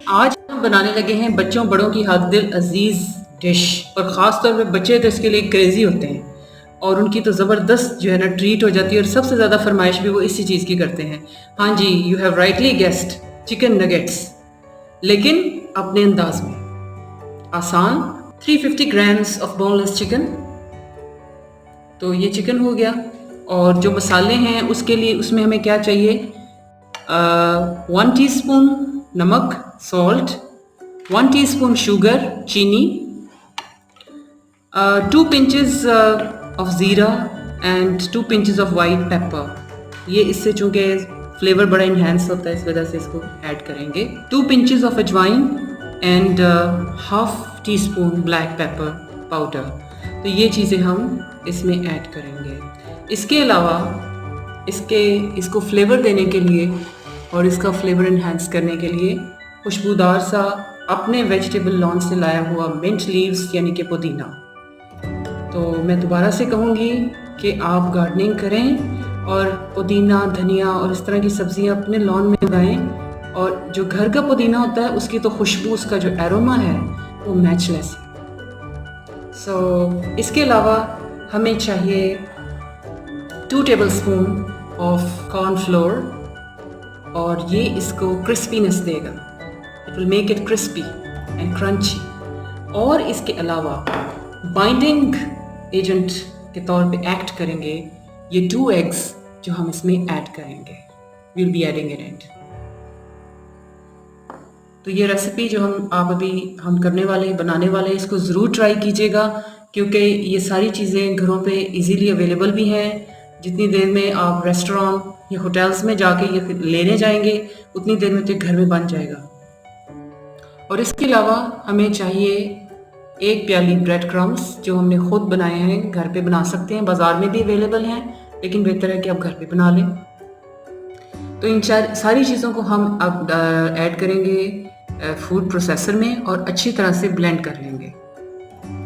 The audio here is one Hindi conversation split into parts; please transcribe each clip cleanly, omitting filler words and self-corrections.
आज हम बनाने लगे हैं बच्चों बड़ों की हक दिल अजीज डिश, और ख़ास तौर पे बच्चे तो इसके लिए क्रेज़ी होते हैं और उनकी तो ज़बरदस्त जो है ना ट्रीट हो जाती है, और सबसे ज़्यादा फरमाइश भी वो इसी चीज़ की करते हैं। हाँ जी, you have rightly guessed, chicken nuggets, लेकिन अपने अंदाज में आसान। 350 ग्राम्स ऑफ बोनलेस चिकन। तो ये चिकन हो गया, और जो मसाले हैं उसके लिए उसमें हमें क्या चाहिए? 1 टीस्पून नमक सॉल्ट, 1 टीस्पून शुगर चीनी, 2 पिंचेस ऑफ ज़ीरा and 2 pinches of white paper. ये इससे चूँकि फ्लेवर बड़ा इन्हेंस होता है, इस वजह से इसको ऐड करेंगे। 2 पिंचेस ऑफ अजवाइन and 1/2 teaspoon black pepper powder. तो ये चीज़ें हम इसमें ऐड करेंगे। इसके अलावा इसको फ्लेवर देने के लिए और इसका फ्लेवर इन्हेंस करने के लिए खुशबूदार सा अपने वेजिटेबल लॉन से लाया हुआ मिंट लीव्स यानी कि पुदीना। तो मैं दोबारा से कहूँगी कि आप गार्डनिंग करें और पुदीना, धनिया और इस तरह की सब्जियां अपने लॉन में उगाएं, और जो घर का पुदीना होता है उसकी तो खुशबू, उसका जो एरोमा है वो मैचलेस है। इसके अलावा हमें चाहिए 2 टेबलस्पून ऑफ कॉर्नफ्लोर, और ये इसको क्रिस्पीनेस देगा। It will make it crispy and crunchy. और इसके अलावा बाइंडिंग एजेंट के तौर पे एक्ट करेंगे ये 2 एग्स जो हम इसमें ऐड करेंगे। Will be adding in it. तो ये रेसिपी जो हम करने वाले हैं, बनाने वाले हैं, इसको ज़रूर ट्राई कीजिएगा, क्योंकि ये सारी चीज़ें घरों पे इजीली अवेलेबल भी हैं। जितनी देर में आप रेस्टोरेंट या होटल्स में जाके ये लेने जाएंगे, उतनी देर में तो घर में बन जाएगा। और इसके अलावा हमें चाहिए 1 प्याली ब्रेड क्रम्स जो हमने खुद बनाए हैं, घर पे बना सकते हैं, बाज़ार में भी अवेलेबल हैं, लेकिन बेहतर है कि आप घर पे बना लें। तो इन सारी चीज़ों को हम अब ऐड करेंगे फूड प्रोसेसर में और अच्छी तरह से ब्लेंड कर लेंगे।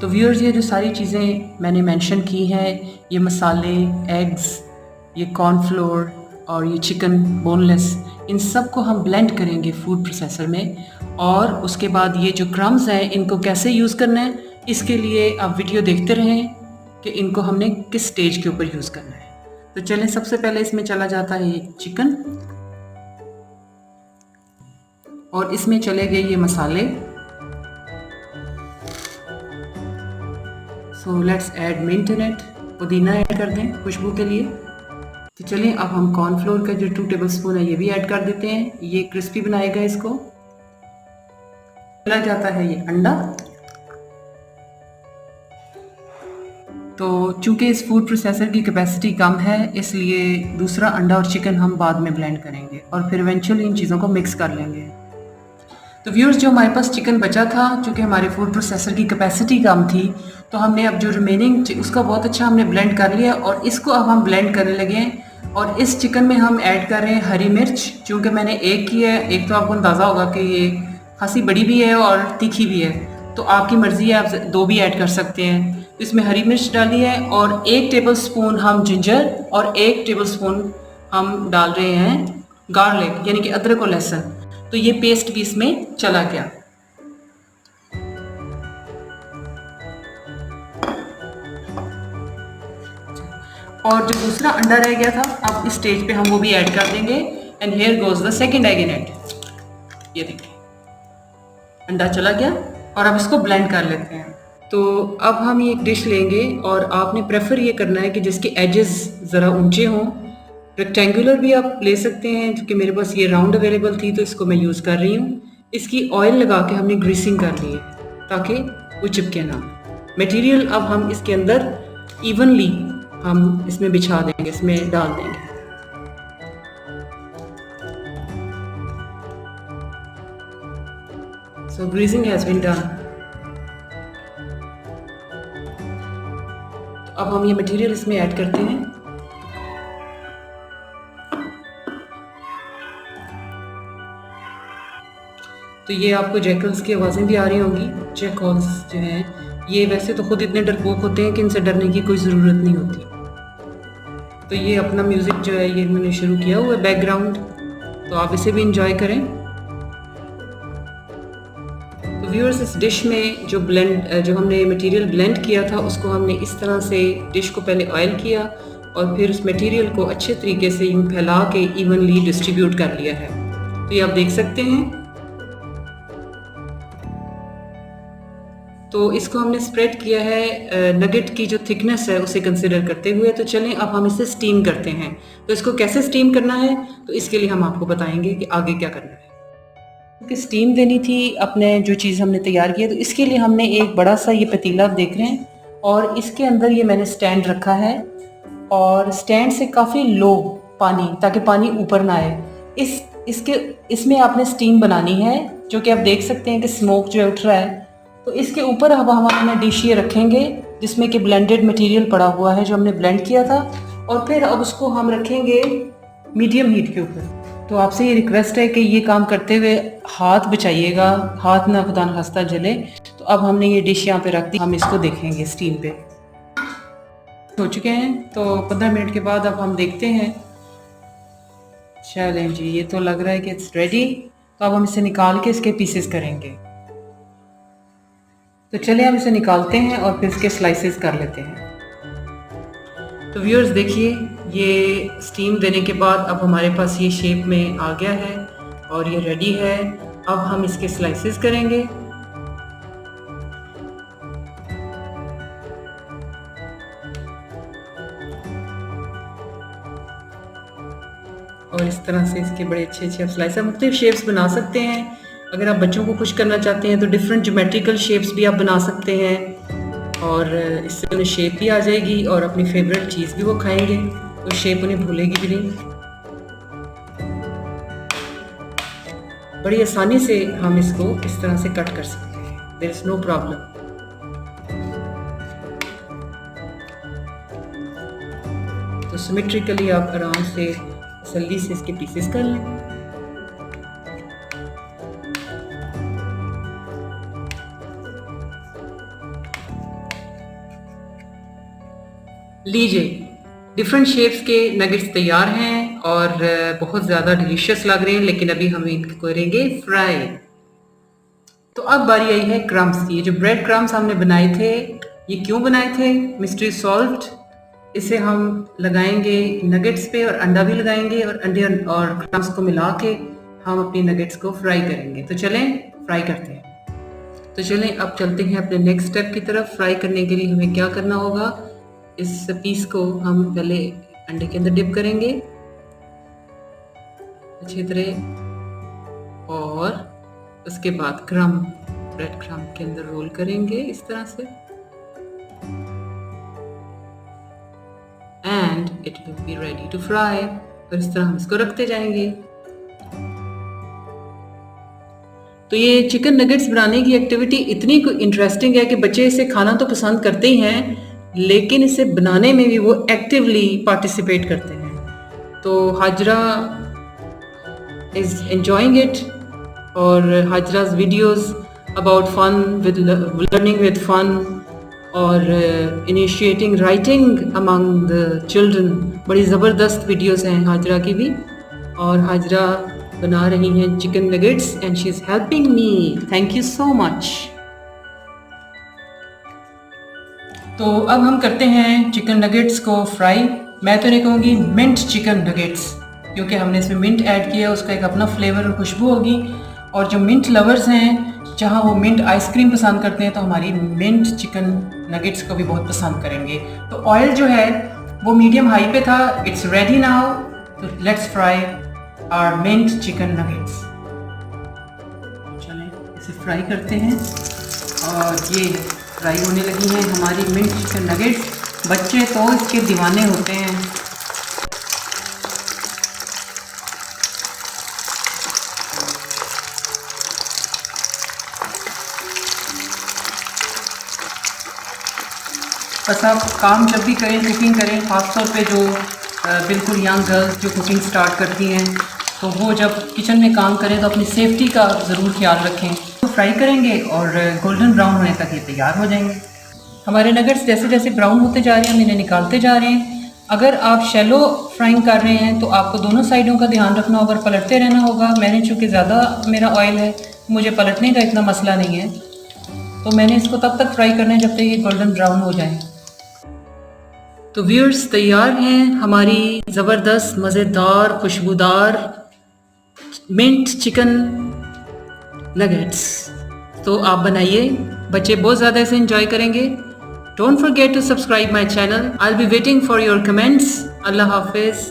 तो व्यूअर्स, ये जो सारी चीज़ें मैंने मेंशन की हैं, ये मसाले, एग्स, ये कॉर्नफ्लोर और ये चिकन बोनलेस, इन सब को हम ब्लेंड करेंगे फूड प्रोसेसर में। और उसके बाद ये जो क्रम्स हैं, इनको कैसे यूज़ करना है, इसके लिए आप वीडियो देखते रहें कि इनको हमने किस स्टेज के ऊपर यूज़ करना है। तो चलें, सबसे पहले इसमें चला जाता है ये चिकन, और इसमें चले गए ये मसाले। So let's add mint in it, पुदीना ऐड कर दें खुशबू के लिए। तो चलिए, अब हम कॉर्नफ्लोर का जो 2 टेबलस्पून है ये भी ऐड कर देते हैं, ये क्रिस्पी बनाएगा इसको। चला जाता है ये अंडा। तो चूंकि इस फूड प्रोसेसर की कैपेसिटी कम है, इसलिए दूसरा अंडा और चिकन हम बाद में ब्लेंड करेंगे और फिर इवेंचुअली इन चीज़ों को मिक्स कर लेंगे। तो व्यूअर्स, जो हमारे पास चिकन बचा था, चूँकि हमारे फूड प्रोसेसर की कैपेसिटी कम थी, तो हमने अब जो रिमेनिंग उसका बहुत अच्छा हमने ब्लेंड कर लिया, और इसको अब हम ब्लेंड करने लगे हैं। और इस चिकन में हम ऐड कर रहे हैं हरी मिर्च। चूँकि मैंने एक की है, एक तो आपको अंदाज़ा होगा कि ये खासी बड़ी भी है और तीखी भी है, तो आपकी मर्ज़ी है, आप 2 भी ऐड कर सकते हैं। इसमें हरी मिर्च डाली है, और 1 टेबलस्पून हम जिंजर, और 1 टेबलस्पून हम डाल रहे हैं गार्लिक यानी कि अदरक और लहसुन। तो ये पेस्ट भी इसमें चला गया। और जो दूसरा अंडा रह गया था, अब इस स्टेज पे हम वो भी ऐड कर देंगे। And here goes the second egg in it. ये देखिए, अंडा चला गया, और अब इसको ब्लेंड कर लेते हैं। तो अब हम ये एक डिश लेंगे, और आपने प्रेफर ये करना है कि जिसके एजेस ज़रा ऊंचे हों। रेक्टेंगुलर भी आप ले सकते हैं, क्योंकि मेरे पास ये राउंड अवेलेबल थी तो इसको मैं यूज़ कर रही हूँ। इसकी ऑयल लगा के हमने ग्रीसिंग कर ली है ताकि वो चिपके ना। मटेरियल अब हम इसके अंदर इवनली हम इसमें बिछा देंगे, इसमें डाल देंगे। सो ग्रीसिंग हैज़ बीन डन। तो अब हम ये मटेरियल इसमें ऐड करते हैं। तो ये आपको जैकल्स की आवाज़ें भी आ रही होंगी। जैकल्स जो हैं, ये वैसे तो खुद इतने डरपोक होते हैं कि इनसे डरने की कोई ज़रूरत नहीं होती। तो ये अपना म्यूज़िक जो है ये मैंने शुरू किया हुआ है बैकग्राउंड, तो आप इसे भी इंजॉय करें। व्यूअर्स, इस डिश में जो हमने मटेरियल ब्लेंड किया था उसको हमने इस तरह से डिश को पहले ऑयल किया और फिर उस मटेरियल को अच्छे तरीके से यूँ फैला के इवनली डिस्ट्रीब्यूट कर लिया है। तो ये आप देख सकते हैं। तो इसको हमने स्प्रेड किया है नगेट की जो थिकनेस है उसे कंसिडर करते हुए। तो चलें अब हम इसे स्टीम करते हैं। तो इसको कैसे स्टीम करना है तो इसके लिए हम आपको बताएंगे कि आगे क्या करना है। कि स्टीम देनी थी अपने जो चीज़ हमने तैयार किया, तो इसके लिए हमने एक बड़ा सा ये पतीला आप देख रहे हैं और इसके अंदर ये मैंने स्टैंड रखा है और स्टैंड से काफ़ी लो पानी, ताकि पानी ऊपर ना आए। इसमें आपने स्टीम बनानी है, जो कि आप देख सकते हैं कि स्मोक जो उठ रहा है। तो इसके ऊपर अब हम अपना डिश ये रखेंगे जिसमें कि ब्लेंडेड मटेरियल पड़ा हुआ है जो हमने ब्लेंड किया था, और फिर अब उसको हम रखेंगे मीडियम हीट के ऊपर। तो आपसे ये रिक्वेस्ट है कि ये काम करते हुए हाथ बचाइएगा, हाथ ना खुदा न खास्ता जले। तो अब हमने ये डिश यहाँ पे रख दी, हम इसको देखेंगे स्टीम पे हो चुके हैं। तो 15 मिनट के बाद अब हम देखते हैं। चलें जी, ये तो लग रहा है कि इट्स रेडी। तो अब हम इसे निकाल के इसके पीसेस करेंगे। तो चलिए हम इसे निकालते हैं और फिर इसके स्लाइसेस कर लेते हैं। तो व्यूअर्स देखिए, ये स्टीम देने के बाद अब हमारे पास ये शेप में आ गया है और ये रेडी है। अब हम इसके स्लाइसेस करेंगे। और इस तरह से इसके बड़े अच्छे अच्छे आप स्लाइस, मुख्तलिफ शेप्स बना सकते हैं। अगर आप बच्चों को खुश करना चाहते हैं तो डिफरेंट ज्योमेट्रिकल शेप्स भी आप बना सकते हैं और इससे उन्हें शेप भी आ जाएगी और अपनी फेवरेट चीज़ भी वो खाएंगे, तो शेप उन्हें भूलेगी भी नहीं। बड़ी आसानी से हम इसको इस तरह से कट कर सकते हैं, देयर इज नो प्रॉब्लम। तो सिमेट्रिकली आप आराम से तसल्ली से इसके पीसेस कर लें। लीजिए, डिफरेंट शेप्स के नगेट्स तैयार हैं और बहुत ज़्यादा डिलीशियस लग रहे हैं, लेकिन अभी हम इनको करेंगे फ्राई। तो अब बारी आई है क्रम्स की। ये जो ब्रेड क्रम्स हमने बनाए थे, ये क्यों बनाए थे? Mystery solved. इसे हम लगाएंगे नगेट्स पे और अंडा भी लगाएंगे और अंडे और क्रम्स को मिला के हम अपनी नगेट्स को फ्राई करेंगे। तो चलें फ्राई करते हैं। तो चलें अब चलते हैं अपने नेक्स्ट स्टेप की तरफ। फ्राई करने के लिए हमें क्या करना होगा, इस पीस को हम पहले अंडे के अंदर डिप करेंगे अच्छी तरह, और उसके बाद ब्रेड क्रम्ब के अंदर रोल करेंगे इस तरह से, and it will be ready to fry. और इस तरह हम इसको रखते जाएंगे। तो ये चिकन नगेट्स बनाने की एक्टिविटी इतनी इंटरेस्टिंग है कि बच्चे इसे खाना तो पसंद करते ही हैं, लेकिन इसे बनाने में भी वो एक्टिवली पार्टिसिपेट करते हैं। तो हाजरा इज एंजॉइंग इट, और Hajra's videos about fun with learning with fun और initiating writing among the children, बड़ी ज़बरदस्त वीडियोस हैं हाजरा की भी। और हाजरा बना रही हैं chicken nuggets and she is helping me. Thank you so much. तो अब हम करते हैं चिकन नगेट्स को फ्राई। मैं तो नहीं कहूँगी मिंट चिकन नगेट्स, क्योंकि हमने इसमें मिंट ऐड किया, उसका एक अपना फ्लेवर और खुशबू होगी। और जो मिंट लवर्स हैं, जहाँ वो मिंट आइसक्रीम पसंद करते हैं, तो हमारी मिंट चिकन नगेट्स को भी बहुत पसंद करेंगे। तो ऑयल जो है वो मीडियम हाई पे था। इट्स रेडी नाउ, तो let's fry our mint chicken nuggets. चलें इसे फ्राई करते हैं। और ये फ्राई होने लगी हैं हमारी मिंट चिकन नगेट्स। बच्चे तो इसके दीवाने होते हैं। बस आप काम जब भी करें, कुकिंग करें, ख़ासतौर पे जो बिल्कुल यंग गर्ल्स जो कुकिंग स्टार्ट करती हैं, तो वो जब किचन में काम करें तो अपनी सेफ्टी का ज़रूर ख्याल रखें। तो फ्राई करेंगे और गोल्डन ब्राउन होने तक ये तैयार हो जाएंगे। हमारे नगेट्स जैसे जैसे ब्राउन होते जा रहे हैं, हम इन्हें निकालते जा रहे हैं। अगर आप शैलो फ्राइंग कर रहे हैं तो आपको दोनों साइडों का ध्यान रखना होगा और पलटते रहना होगा। मैंने चूँकि ज़्यादा मेरा ऑयल है, मुझे पलटने का इतना मसला नहीं है। तो मैंने इसको तब तक फ्राई करना है जब तक ये गोल्डन ब्राउन हो जाए। तो व्यूअर्स, तैयार हैं हमारी ज़बरदस्त मज़ेदार खुशबूदार मिंट चिकन नगेट्स। तो आप बनाइए, बच्चे बहुत ज़्यादा इसे इंजॉय करेंगे। Don't forget to subscribe my channel. I will be waiting for your comments. अल्लाह हाफिज़।